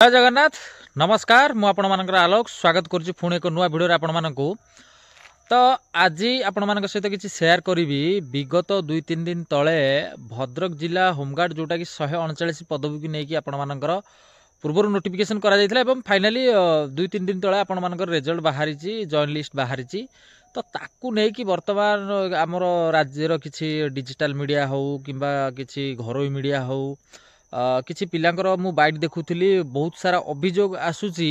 जय जगन्नाथ नमस्कार मु आपण मानकर आलोक स्वागत करुच्ची पुणी एक नुआ भिडियो आपण मानकु तो आज आपण मान सहित किसी सेयार करी विगत 2-3 दिन तले भद्रक जिला होमगार्ड जोटा कि 139 पदवी की लेकिन आपण मानकर पूर्व नोटिफिकेशन करा फाइनाली 2-3 दिन तले आपण मानकर रिजल्ट बाहरी जॉइन लिस्ट बाहरी तो ताकू नहीं बर्तमान आमर राज्यर किसी डिजिटल मीडिया हो कि किसी घरोई मीडिया हो किसी पिलांकर मु बाइट देखुली बहुत सारा अभियोग आसूची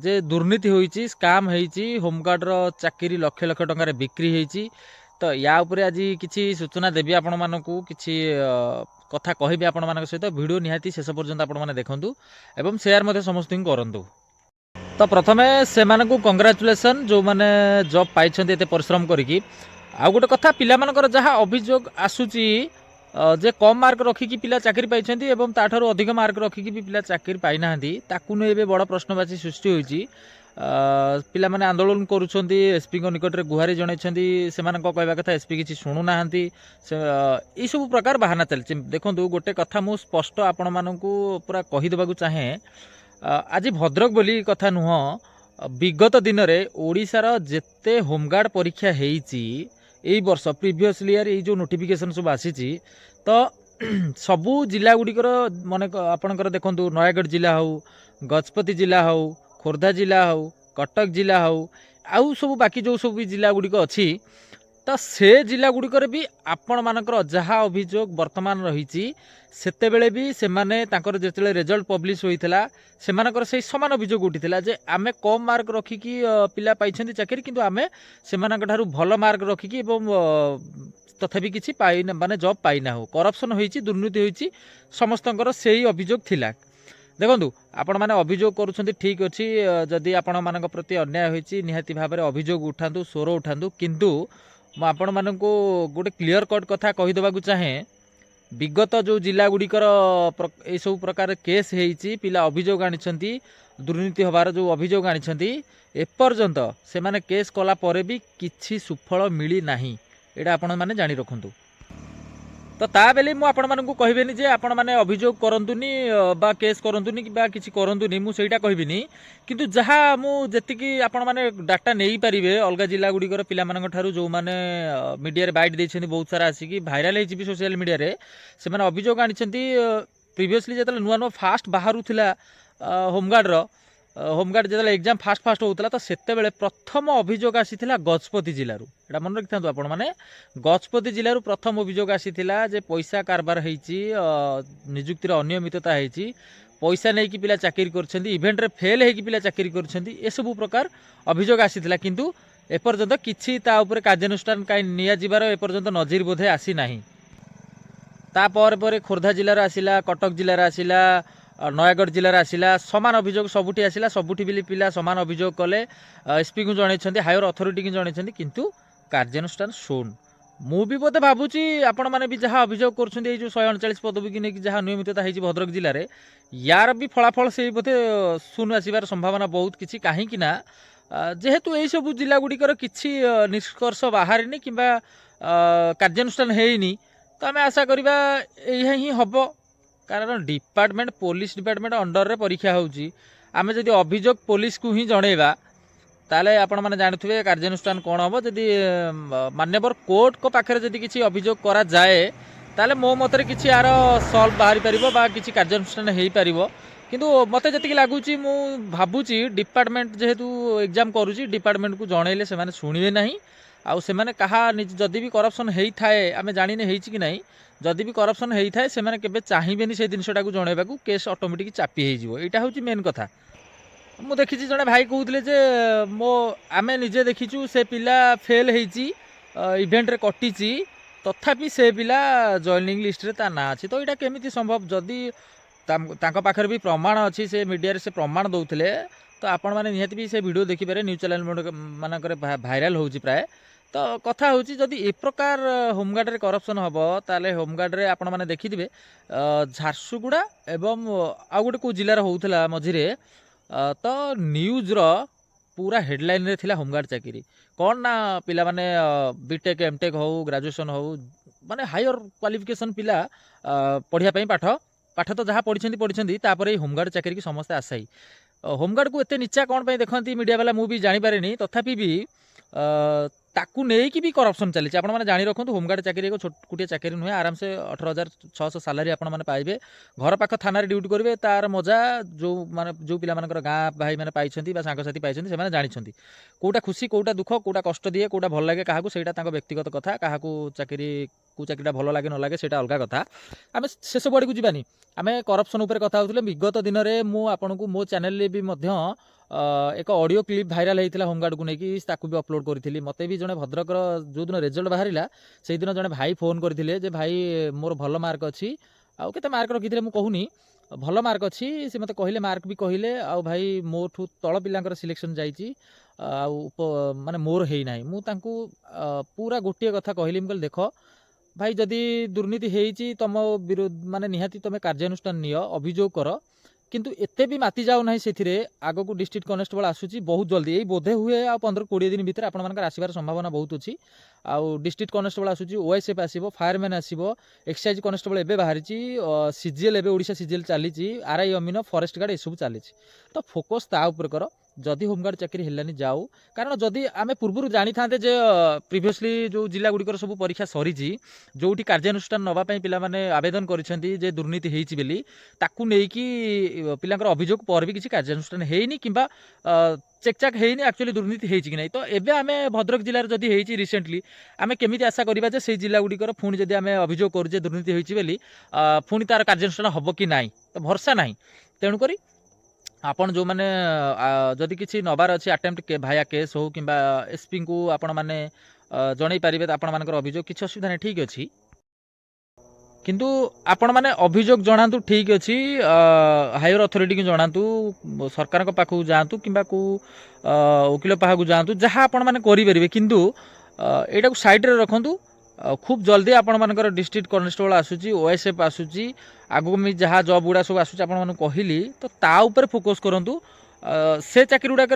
जे दुर्नीति होईची स्काम होईची होमगार्ड रो चाकरी लक्ष लक्ष टंकार बिक्री होईची तो या उपरे आज किसी सूचना देवी आपण मानकू किसी कथा कहबी आपण मानक सहित वीडियो निहाती शेष पर्यंत आपण माने देखंतु एवं शेयर मते समस्त करंतु। तो प्रथमे से मानकू कंग्रेचुलेसन जो माने जॉब पाइछन्ते एते परिश्रम करिकी आ गोटे कथा पिला मानकर जहा अभियोग आसूची जे कम मार्क रखिकी पिला चाकरी पाइछन्ती एवं ताठारु अधिक मार्क रखिकी भी पिला चाकरी पाइ नाहंती ताकू नै एबे बड़ प्रश्नवाची सृष्टि होईची। पिला माने आंदोलन करूछन्ती एसपी को निकट रे गुहारी जणैछन्ती सेमानक कहबा कथा एसपी किछि सुनु नाहंती ई सब प्रकार बहाना चलछि। देखंतु गोटे कथा मु स्पष्ट आपण मानकू पूरा कहि देबाकू चाहे आज भद्रक बोली कथा नुह विगत दिन रे ओडिशार जेते होमगार्ड परीक्षा हेईची एई वर्ष प्रीवियसली ईयर जो नोटिफिकेशन सब आसी तो सबू जिला गुड़िकर मन आपणकर देखो नयागढ़ जिला हो गजपति जिला हो खोर्धा जिला हो कटक जिला हो आउ सब बाकी जो सब जिला गुड़िक अच्छी तो से जिला गुड़िकर भी आपण मानकर जहाँ अभियोग वर्तमान रही सेतेबेले भी सेमाने तांकर जेतेले रिजल्ट पब्लिश होइथिला सेमानकर से समान अभियोग उठिथिला जे आमे कम मार्क रखिकी पिला पाइछन्ती चाकरी किंतु आमे सेमानक ठारू भल मार्क रखिकी एवं तथापि किछि पाइ माने जॉब पाइना हो करप्शन होइछि दुर्नीति होइछि समस्तंकर सेही अभियोग थिला। देखंतु आपण माने अभियोग करूछन्ती ठीक अछि जदि आपण मानक प्रति अन्याय होइछि निहाती भाबरे अभियोग उठांतु स्वर उठांतु किंतु मु आपण मानकू गोटे क्लियर कट कथा कहि देबाकू चाहे विगत जो जिला गुड़िकर ए सब प्रकार केस होईची पिला अभियोग आनिछन्ती दुर्नीति हबार जो अभियोग आनिछन्ती एपर्यंत से माने केस कला परे भी किछि सुफल मिली नाही एटा आपण माने जानि रखंतु। तो ता बेले मु आपण मानकू कहबेनी जे आपण माने अभियोग करंतुनी बा केस करंतुनी बा किछि करंतुनी मु सेटा कहबिनी किंतु जहा मु जेतिकी आपण माने डाटा नेई परिबे अलगा जिला गुड़िकर पिला मानक ठारू जो माने मीडिया रे बाइट देछन्ती बहुत सारा आसीकी भाइराल हेछि भी सोशल मीडिया रे से माने अभियोग आनिछन्ती प्रीवियसली जेतले नुआ नुआ फास्ट बाहरु थिला होमगार्ड जेतले एग्जाम फास्ट होतला तो सेते बेले प्रथम अभियोग आसीथिला गजपति जिल्लारू एटा मन रखिथांतु आपण माने गजपति जिल्लारू प्रथम अभियोग आसीथिला जे पैसा कारबार हेछि नियुक्तिर अनियमितता हेछि पैसा नहीं कि पिला चाकरी करछन्ती इवेंट रे फेल है कि पिला चाकरी करछन्ती ए सब प्रकार अभियोग आसीथिला किंतु एपर्यंत किछि ता ऊपर कार्यानुष्ठान काई निया जिबार एपर्यंत नजिर बोधे आसी नाही। ता पर खोर्धा जिल्लार आसिला कटक जिल्लार आसिला नयागढ़ जिलार आसिला समान अभियोग सबुठी आसिला सबुठी बिली पिला समान अभियोग कले एसपी को जणैछन्ती हायर अथॉरिटी को जणैछन्ती किंतु कार्यानुष्ठान शून। मु भी बोधे भाबुची आपण माने भी जहाँ अभियोग करछन्ती ए जो 139 पदवी की नेकी जहाँ नियमितता हेछि भद्रक जिल्ला रे यार भी फलाफल से बोधे शून आसिबार संभावना बहुत किछि काहे कि ना जेहेतु ए सब जिला गुड़िकर किछि निष्कर्ष बाहरिनी किंबा कार्यानुष्ठान हेइनी तो आमे आशा करिबा एही ही हबो कारण डिपार्टमेंट पुलिस डिपार्टमेंट अंडर रे परीक्षा होउची आमे जदि अभियोग पुलिस को ही जणेबा ताले आपण माने जानिथुबे कार्यानुष्ठान कोन हबो जदि मान्यवर कोर्ट को पाखरे जदि किछि अभियोग करा जाए ताले मो मतरे किछि यार सॉल्व बाहरी परिबो बा किछि कार्यानुष्ठान हेई परिबो किंतु मते जतिक लागुची मु भाबुची डिपार्टमेंट जेहेतु एग्जाम करूची डिपार्टमेंट को जणैले से माने सुनिबे नाही आउ से माने कहा जदि भी करप्शन हेई थाए आमे जानिने हेइची कि नाही जदि भी करप्शन हेई थाए से माने केबे चाहिबेनी से जिनसटा को जणैबाकू केस ऑटोमेटिक चापी हेई जिवो एटा होची मेन कथा। मु देखिची जणे भाई कहउतले जे मो आमे निजे देखिचू से पिला फेल हेइची इवेंट रे कटिची तथापि से पिला जॉइनिंग लिस्ट रे ता ना अछि तो एटा केमिति संभव जदि तांको पाखर भी प्रमाण अछि से मीडिया रे से प्रमाण दउतले तो आपण माने निहाती भी से वीडियो देखि पारे न्यूज चैनल मानकर भाइराल होउची प्राय तो कथा होची जदि ए प्रकार होमगार्ड रे करप्शन हबो ताले होमगार्ड रे आपण माने देखिथिबे झारसुगुड़ा एवं आ गोटे को जिल्ला रे होउथला मझिरे तो न्यूज रो पूरा हेडलाइन रे थिला होमगार्ड चाकरी कौन ना पिला माने बीटेक एमटेक हो ग्रेजुएशन हो माने हायर क्वालिफिकेशन पिला पढ़िया पई पाठ पाठ तो जहाँ पढ़ी तापर ये होमगार्ड चाकरी की समस्ते आशायी होमगार्ड को एत नीचा कौन पे देखती मीडिया वाला मुझे जानीपारे तथापि भी ताकू नहीं भी करप्शन चली आपने जाणी रखुद होमगार्ड चाकरी एक छोटिया चाकरी नुहे आराम से 18,600 सालारी आपने पाइबे घर पाख थाना ड्यूटी करेंगे तार मजा जो माने जो पिला गाँ भाई मैंने पाई सांगसाथी पाई से जानी कौटा खुशी कौटा दुख कौटा कष्ट दिए कौटा भल लगे क्या व्यक्तिगत कथा क्या चाकरी को चाकरी भल लगे न लगे सेटा अलग कथा आम से सब आड़ को जीवानी आम करप्शन उपर कथा होते विगत दिन में मुझे मो चैनल भी एक ऑडियो क्लिप भाइराल होता होमगार्ड को लेकिन भी अपलोड करी मत भी जड़े भद्रकर जो दिन रिजल्ट बाहर से दिन जड़े भाई फोन करते भाई मोर भल मार्क अच्छी आउ के मार्क रखी मुझे कहूनी भल मार्क अच्छी से मत कहले मार्क भी कहले आउ भाई मोठू तल पिलांकर सिलेक्शन जाइए माने मोर है ना मुझे पूरा गोटे कथा कहली मुझे देख भाई जदि दुर्नीति होती तुम विरोध माने निहाती तुम कार्यानुष्ठान नियो अभियोग कर किंतु एते भी माति जाऊ ना से आग को डिस्ट्रिक्ट कनेस्टेबल आसूची बहुत जल्दी यही बोधे हुए आ 15-20 दिन भितर आपर आसबार संभावना बहुत अच्छी आउ डिस्ट्रिक्ट कनेस्टेबल आसूची ओएसएफ आसो फायरमैन आसो एक्साइज कनेस्टेबल एवं बाहरी सीजीएल एवं ओडिशा सीजीएल चली आरआई अमीन फॉरेस्ट गार्ड एसबू चली तो फोकस ता उपर कर जदि होमगार्ड चाकरी हेलानी जाऊ कारण जदि आम पूर्व जानी था जे प्रिवियसली जो जिला गुड़िकर सब परीक्षा सरी जो कार्यानुष्ठान नापी पे आवेदन कर दुर्नीति होती बोली ताकू नहीं पिलांकर अभियोग पर भी किसी कार्यानुष्ठान होनी कि चेकचाक होनी एक्चुअली दुर्नीति होती कि नहीं तो एबे आम भद्रक जिलार जदि होती रिसेंटली आम केमी आशा करा से जिला गुड़िकर पुणी जदि आम अभियोग करुचे दुर्नीति होती बोली पुणी तार कार्यानुष्ठान हम कि ना तो भरसा ना तेणुक आपण जो माने जदि किसी नबार अच्छी आटेम्प्ट भाया केस हो कि एसपी को आपण माने जन पारे तो आपण अभियोग किसी असुविधा नहीं ठीक अच्छी किंतु आपण माने अभियोग जनातु ठीक अच्छी हायर अथॉरिटी की जनातु सरकार पाखु जातु कि वकिल पाखु जातु जहाँ आपण माने करि परिबे किंतु एटा को साइड रे रखंतु खूब जल्दी आपण मानकर डिस्ट्रिक्ट कनेस्टेबल आसूची ओएसएफ आसूची आगु में जहाँ जॉब गुड़ा सब आसूची आपण माने कहली तो ता ऊपर फोकस करंतु से चाकरी गुड़ाक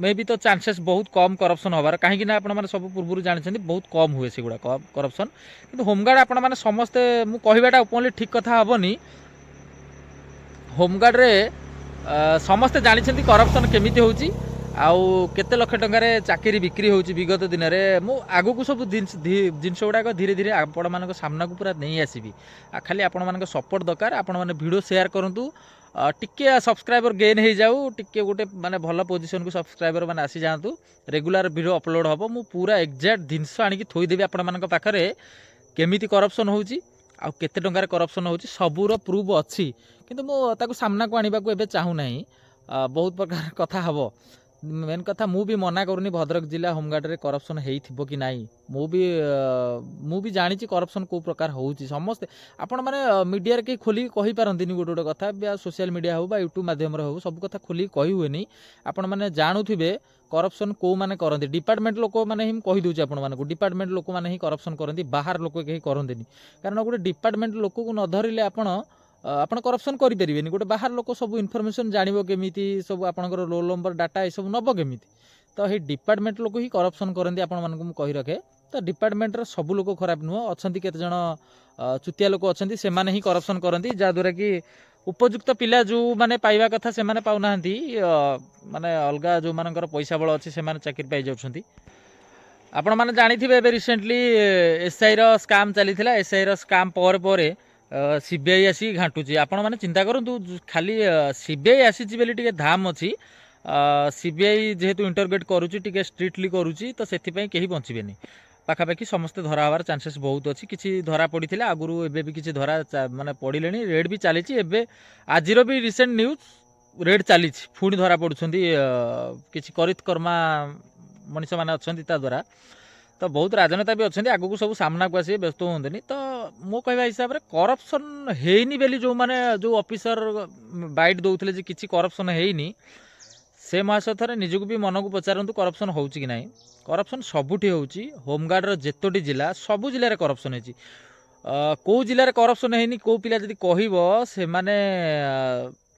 मे भी तो चांसेस बहुत कम करप्शन हबार कहीं आपण माने सब पूर्व जानते बहुत कम हुए से गुड़ा करप्शन किंतु होमगार्ड आपण माने समस्ते मु कहबाटा ओपनली ठीक कथा हबनी होमगार्ड रे समस्ते जानते करप्शन केमिति होची आउ केते लक्ष टंकार चाकरी बिक्री होची विगत दिन में मु आगु को सब जिनस गुड़ाक धीरे धीरे आपण मान सामना को पूरा नहीं आसबि खाली आपण मान सपोर्ट दरकार आपण मैंने वीडियो शेयर करूँ टिके सब्सक्राइबर गेन हो जाऊ टिके गोटे माने भल पोजिशन को सब्सक्राइबर मैंने आसी जातु रेगुलर वीडियो अपलोड हम मु पूरा एक्जाक्ट जिनस आनिकी थोईदेवी आपण मान पाखरे केमिति करप्शन होची आउ केते टंकार करप्शन होची सबूर प्रूफ अच्छी किंतु मु ताको सामना को आनिबा को एबे चाहू नहीं बहुत प्रकार कथा हबो मेन कथा मु भी मना करूनी भद्रक जिला होमगार्ड रे करप्शन हेइथिबो कि नाही मु भी जानी करप्शन को प्रकार होउची समस्ते आपण माने मीडिया रे के खोली कहि पारंतिनी गोटे गोटे कथा बा सोशल मीडिया हो बा यूट्यूब माध्यम रे हो सब कथा खोली कहि हुएनी आपण माने जानुथिबे करप्शन को माने करंती डिपार्टमेंट लोक माने ही कहि दोची आपण माने को डिपार्टमेंट लोक माने ही करप्शन करंती बाहर लोक के करंतिनी कारण गोटे डिपार्टमेंट लोक को न धरिले आपण करप्शन करें गोटे बाहर लोक सब इनफर्मेशन जानव केमी सब आप रोल नंबर डाटा ये सब नब केमी तो ये डिपार्टमेंट लोक ही करप्शन करती आपण कही रखे तो डिपार्टमेंट सब लोक खराब नुह अच्छा केत जन चुतिया लोक अच्छा से ही करप्शन करती जहाद्वारा कि उपयुक्त पिला जो माने पाइबा कथा से माने पाउना माने अलग जो मानकर पैसा बल अच्छे से चाकरी पाई जाउछंती आपण माने जानिथिबे एबे रिसेंटली एसआई रो स्कैम चलीथिला एसआई रो स्कैम पर सीबीआई आसी घाटुची आपण माने चिंता करंतु खाली सीबीआई आसी बेली टिके धाम अछि सीबीआई जेहेतु इंटरगेट करूची टिके स्ट्रिक्टली करूची तो सेथिपई केही बंचिबेनी पाखापाखि समस्ते धरा हबार चांसेस बहुत अच्छी किसी धरा पड़ी आगुरी एबे भी किसी धरा माने पड़े रेड भी चली आजिर भी रिसेंट न्यूज रेड चली पुणी धरा पड़ुंट किसी करितकर्मा मनीष मैंने अच्छा द्वारा तो बहुत राजनेता भी अच्छा आगू को सब सामना को आसे व्यस्त हमें तो मो कहवा हिसाब से करप्शन हेनी बेली जो माने जो ऑफिसर बाइट दौले किसी करप्शन हेनी से महाशय थे निजक भी मन को पचारतु करप्शन हो कि ना करप्शन सबुठी होची होमगार्ड जेतोटी जिला सबु जिले में करप्शन होची कौ जिले में करप्शन हेनी कौ पिला जदि कहब से माने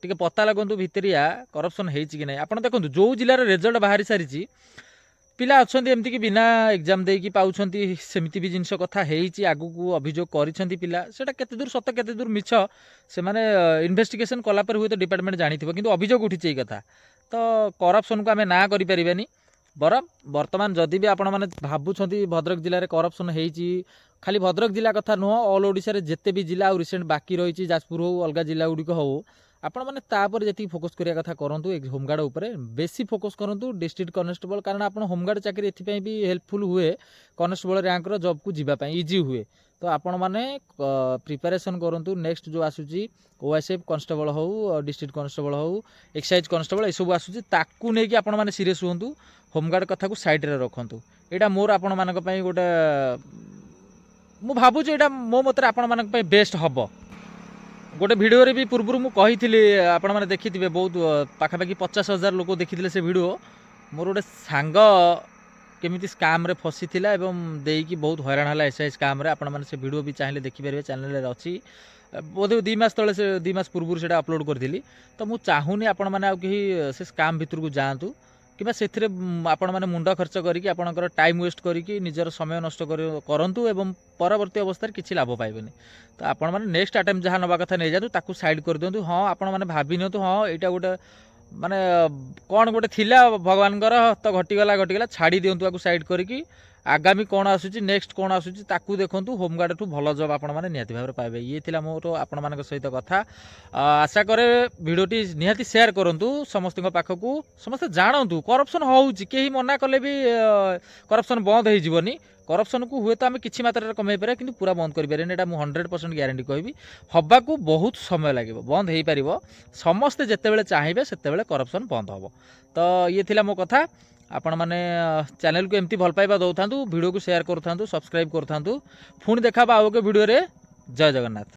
टिके पता लगंतु भितरिया करप्शन हेची कि ना आपण देखंतु जो जिलार रिजल्ट बाहरी सारी ପିଲା ଅଛନ୍ତି ଏମିତିକି ବିନା ଏକ୍ଜାମ ଦେଇକି ପାଉଛନ୍ତି, ସେମିତି ବି ଜିନିଷ କଥା ହେଇଛି, ଆଗକୁ ଅଭିଯୋଗ କରିଛନ୍ତି ପିଲା। ସେଇଟା କେତେ ଦୂର ସତ କେତେ ଦୂର ମିଛ ସେମାନେ ଇନଭେଷ୍ଟିଗେସନ୍ କଲା ପରେ ହୁଏତ ଡିପାର୍ଟମେଣ୍ଟ ଜାଣିଥିବ, କିନ୍ତୁ ଅଭିଯୋଗ ଉଠିଛି ଏଇ କଥା। ତ କରପ୍ସନକୁ ଆମେ ନା କରିପାରିବାନି। ବରଂ ବର୍ତ୍ତମାନ ଯଦି ବି ଆପଣମାନେ ଭାବୁଛନ୍ତି ଭଦ୍ରକ ଜିଲ୍ଲାରେ କରପ୍ସନ୍ ହେଇଛି, ଖାଲି ଭଦ୍ରକ ଜିଲ୍ଲା କଥା ନୁହଁ, ଅଲ୍ ଓଡ଼ିଶାରେ ଯେତେ ବି ଜିଲ୍ଲା ଆଉ ରିସେଣ୍ଟ ବାକି ରହିଛି, ଯାଜପୁର ହେଉ ଅଲଗା ଜିଲ୍ଲା ଗୁଡ଼ିକ ହେଉ, ଆପଣମାନେ ତାପରେ ଯେତିକି ଫୋକସ୍ କରିବା କଥା କରନ୍ତୁ। ହୋମଗାର୍ଡ଼ ଉପରେ ବେଶୀ ଫୋକସ୍ କରନ୍ତୁ, ଡିଷ୍ଟ୍ରିକ୍ଟ କନେଷ୍ଟବଳ, କାରଣ ଆପଣ ହୋମଗାର୍ଡ଼ ଚାକିରି ଏଥିପାଇଁ ବି ହେଲ୍ପଫୁଲ୍ ହୁଏ, କନେଷ୍ଟବଳ ର୍ୟାଙ୍କର ଜବ୍କୁ ଯିବା ପାଇଁ ଇଜି ହୁଏ। ତ ଆପଣମାନେ ପ୍ରିପାରେସନ୍ କରନ୍ତୁ। ନେକ୍ସଟ ଯେଉଁ ଆସୁଛି OSF କନଷ୍ଟେବଳ ହେଉ, ଡିଷ୍ଟ୍ରିକ୍ଟ କନଷ୍ଟେବଳ ହେଉ, ଏକ୍ସାଇଜ୍ କନଷ୍ଟେବଳ ଏସବୁ ଆସୁଛି, ତାକୁ ନେଇକି ଆପଣମାନେ ସିରିୟସ୍ ହୁଅନ୍ତୁ। ହୋମଗାର୍ଡ଼ କଥାକୁ ସାଇଡ଼ରେ ରଖନ୍ତୁ। ଏଇଟା ମୋର ଆପଣମାନଙ୍କ ପାଇଁ ଗୋଟେ, ମୁଁ ଭାବୁଛି ଏଇଟା ମୋ ମତରେ ଆପଣମାନଙ୍କ ପାଇଁ ବେଷ୍ଟ ହେବ। ଗୋଟେ ଭିଡ଼ିଓରେ ବି ପୂର୍ବରୁ ମୁଁ କହିଥିଲି, ଆପଣମାନେ ଦେଖିଥିବେ, ବହୁତ ପାଖାପାଖି 50,000 ଲୋକ ଦେଖିଥିଲେ ସେ ଭିଡ଼ିଓ। ମୋର ଗୋଟେ ସାଙ୍ଗ କେମିତି ସ୍କାମ୍ରେ ଫସିଥିଲା ଏବଂ ଦେଇକି ବହୁତ ହଇରାଣ ହେଲା SI ସ୍କାମ୍ରେ। ଆପଣମାନେ ସେ ଭିଡ଼ିଓ ବି ଚାହିଁଲେ ଦେଖିପାରିବେ, ଚ୍ୟାନେଲରେ ଅଛି। ବୋଧେ 2 ମାସ ତଳେ, ସେ 2 ମାସ ପୂର୍ବରୁ ସେଇଟା ଅପଲୋଡ଼ କରିଥିଲି। ତ ମୁଁ ଚାହୁଁନି ଆପଣମାନେ ଆଉ କେହି ସେ ସ୍କାମ୍ ଭିତରକୁ ଯାଆନ୍ତୁ, କିମ୍ବା ସେଥିରେ ଆପଣମାନେ ମୁଣ୍ଡ ଖର୍ଚ୍ଚ କରିକି ଆପଣଙ୍କର ଟାଇମ୍ ୱେଷ୍ଟ କରିକି ନିଜର ସମୟ ନଷ୍ଟ କରନ୍ତୁ ଏବଂ ପରବର୍ତ୍ତୀ ଅବସ୍ଥାରେ କିଛି ଲାଭ ପାଇବେନି। ତ ଆପଣମାନେ ନେକ୍ସଟ ଆଟେମ୍ପ୍ଟ ଯାହା ନେବା କଥା ନେଇଯାଆନ୍ତୁ, ତାକୁ ସାଇଡ଼୍ କରିଦିଅନ୍ତୁ। ହଁ, ଆପଣମାନେ ଭାବି ନିଅନ୍ତୁ, ହଁ ଏଇଟା ଗୋଟେ ମାନେ କ'ଣ ଗୋଟେ ଥିଲା ଭଗବାନଙ୍କର, ତ ଘଟିଗଲା, ଛାଡ଼ି ଦିଅନ୍ତୁ ଆକୁ ସାଇଡ଼୍ କରିକି। ଆଗାମୀ କ'ଣ ଆସୁଛି, ନେକ୍ସଟ କ'ଣ ଆସୁଛି ତାକୁ ଦେଖନ୍ତୁ। ହୋମଗାର୍ଡ଼ଠୁ ଭଲ ଜବ୍ ଆପଣମାନେ ନିହାତି ଭାବରେ ପାଇବେ। ଇଏ ଥିଲା ମୋର ଆପଣମାନଙ୍କ ସହିତ କଥା। ଆଶା କରେ ଭିଡ଼ିଓଟି ନିହାତି ସେୟାର କରନ୍ତୁ ସମସ୍ତଙ୍କ ପାଖକୁ, ସମସ୍ତେ ଜାଣନ୍ତୁ କରପ୍ସନ୍ ହେଉଛି। କେହି ମନା କଲେ ବି କରପ୍ସନ୍ ବନ୍ଦ ହେଇଯିବନି। କରପ୍ସନକୁ ହୁଏତ ଆମେ କିଛି ମାତ୍ରାରେ କମାଇ ପାରିବା, କିନ୍ତୁ ପୁରା ବନ୍ଦ କରିପାରିବାନି। ଏଇଟା ମୁଁ 100% ଗ୍ୟାରେଣ୍ଟି କହିବି। ହେବାକୁ ବହୁତ ସମୟ ଲାଗିବ, ବନ୍ଦ ହେଇପାରିବ। ସମସ୍ତେ ଯେତେବେଳେ ଚାହିଁବେ ସେତେବେଳେ କରପ୍ସନ୍ ବନ୍ଦ ହେବ। ତ ଇଏ ଥିଲା ମୋ କଥା। ଆପଣମାନେ ଚ୍ୟାନେଲକୁ ଏମିତି ଭଲ ପାଇବା ଦେଉଥାନ୍ତୁ, ଭିଡ଼ିଓକୁ ସେୟାର କରୁଥାନ୍ତୁ, ସବସ୍କ୍ରାଇବ୍ କରୁଥାନ୍ତୁ। ପୁଣି ଦେଖା ହେବ ଆଉ ଏକ ଭିଡ଼ିଓରେ। ଜୟ ଜଗନ୍ନାଥ।